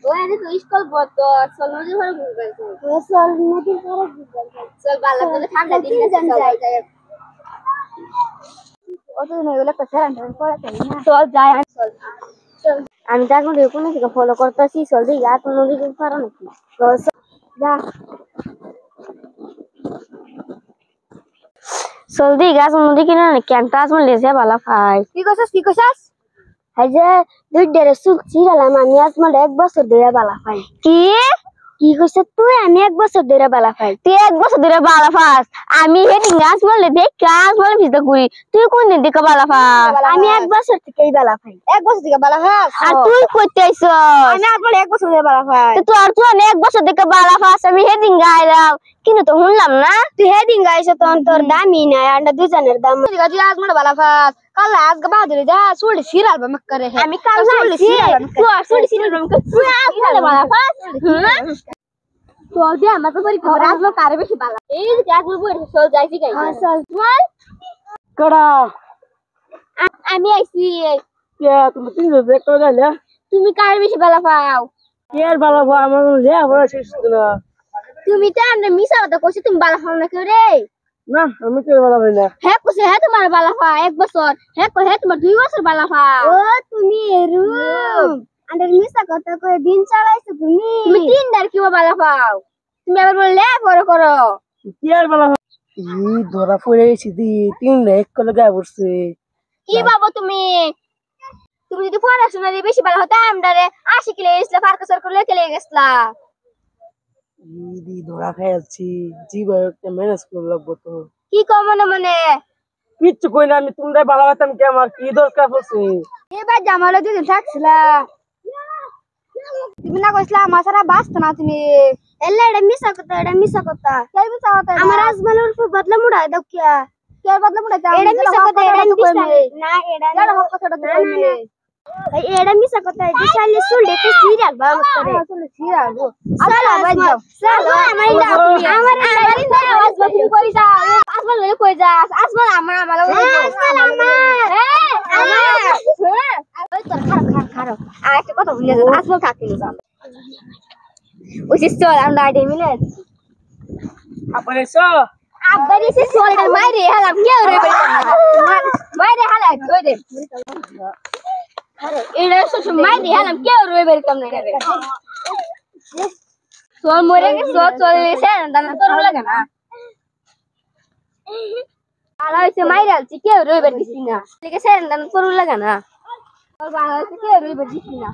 ওখানে তো স্কুল বন্ধ চল নদীর পাড়ে ঘুরবে চল নদীর পাড়ে ঘুরবে চল বালা করে ঠান্ডা দিন যাই অতদিন হয়ে গেল একটা ফেরান পড়াতে না চল যাই চল চল আমি যাক নদীর কোন দিকে ফলো করতেছি চল দিই আর নদীর পাড়ে নাকি চল যা চল গাছ নদী কিনা ক্যাংটা আজ মনে লেছে বালা ফাই কি কইছস এই যে দুই ডেরে সুল ছিড়ালাম আমি আজ মনে 1 বছর ধরে বালা ফাই কি কইছ তুই আমি 1 বছর ধরে বালা ফাই তুই 1 বছর ধরে বালা ফাস আমি হেডি গাছ মলে দেখ গাছ মলে ভিজা করি তুই কোন দিন থেকে বালা ফাস আমি 1 বছর থেকেই বালা ফাই 1 বছর থেকে বালা ফাস আর তুই কইতে আইছস আমি আর বলে 1 বছর ধরে বালা ফাই তুই আর তুই 1 বছর থেকে বালা ফাস আমি হেডিং গাইলাম কিন্তু তো শুনলাম না তুই হেডিং গাইছ তো তোর দামই নাই আন্ডা দুজনের দাম তুই আজ মনে বালা ফাস কাল আজ কে বাদ রে যা সুড়ি সিরাল বাম করে আমি কাল সুড়ি সিরাল বাম তুই আজ মনে বালা ফাস তো দে আমার তো বড় খবর আসলো কারে বেশি বালা এই যে আজ বড় চল যাইছি গাই হ্যাঁ চল চল কড়া আমি আইছি কে তুমি তিন দেখতে গেলে তুমি কারে বেশি বালা পাও কে আর বালা পাও আমার যে বড় শেষ না তুমি তো আমরা মিছা কথা কইছো তুমি বালা পাও না কেউ রে না আমি কে বালা পাই না হ্যাঁ কইছে হ্যাঁ তোমার বালা পা 1 বছর হ্যাঁ কই হ্যাঁ তোমার 2 বছর বালা পা ও তুমি এরুম আন্ডার মিছা কথা কই দিন চালাইছো তুমি 3 বার কি বালা পাও তুমি আবার বললে বড় করো কি আর বালা ই ধরা পড়ে গেছি দি তিন এক কলে গায় পড়ছে কি বাবা তুমি যদি পড়াশোনা দিয়ে বেশি ভালো হতো আমদারে 80 কিলো এসলা ফারকা সরকার লেকে লেগে গেছলা ই দি ধরা খাইছি জীবকে ম্যানেজ করে লাগবো তো কি কম মনে কিচ্ছু কই না আমি তোমরা বালা বাতাম কি আমার কি দরকার পড়ছে এবার জামালে দুদিন থাকছিলা তুমি না কইছলা আমার সারা বাস্ত না তুমি এল্লা এটা মিছা কথা কি মিছা কথা আমার আজমালের উপর বদলা মুড়ায় দাও কে বদলা মুড়ায় দাও এটা মিছা কথা এটা না এটা হক কথাটা কইবে এই এটা মিছা কথা দিশালে সুল দেখে সিরিয়াল বাম করে চলো সিরিয়াল চলো বাজ যাও চলো আমার আওয়াজ বন্ধ কই যাও আজমাল বলে কই যাস আজমাল আমার ওই তোর খারাপ আর একটা কথা ভুলে যাস আজমাল কাকে নিয়ে যাও ওই চল আমরা আইডি মিলে আপনি সো আব্বা এসে চলটা মাইরে হালাম কেউ রে মাইরে হালা কই দে আরে এটা শুধু মাইরে হালাম কেউ রে বেরকম না রে চল মরে গে চল এসে দানা তোর লাগে না আলা এসে মাইরে আলছি কেউ রে বের দিছি না ঠিক আছে দানা তোর লাগে না আর বাবা এসে কেউ রে বের দিছি না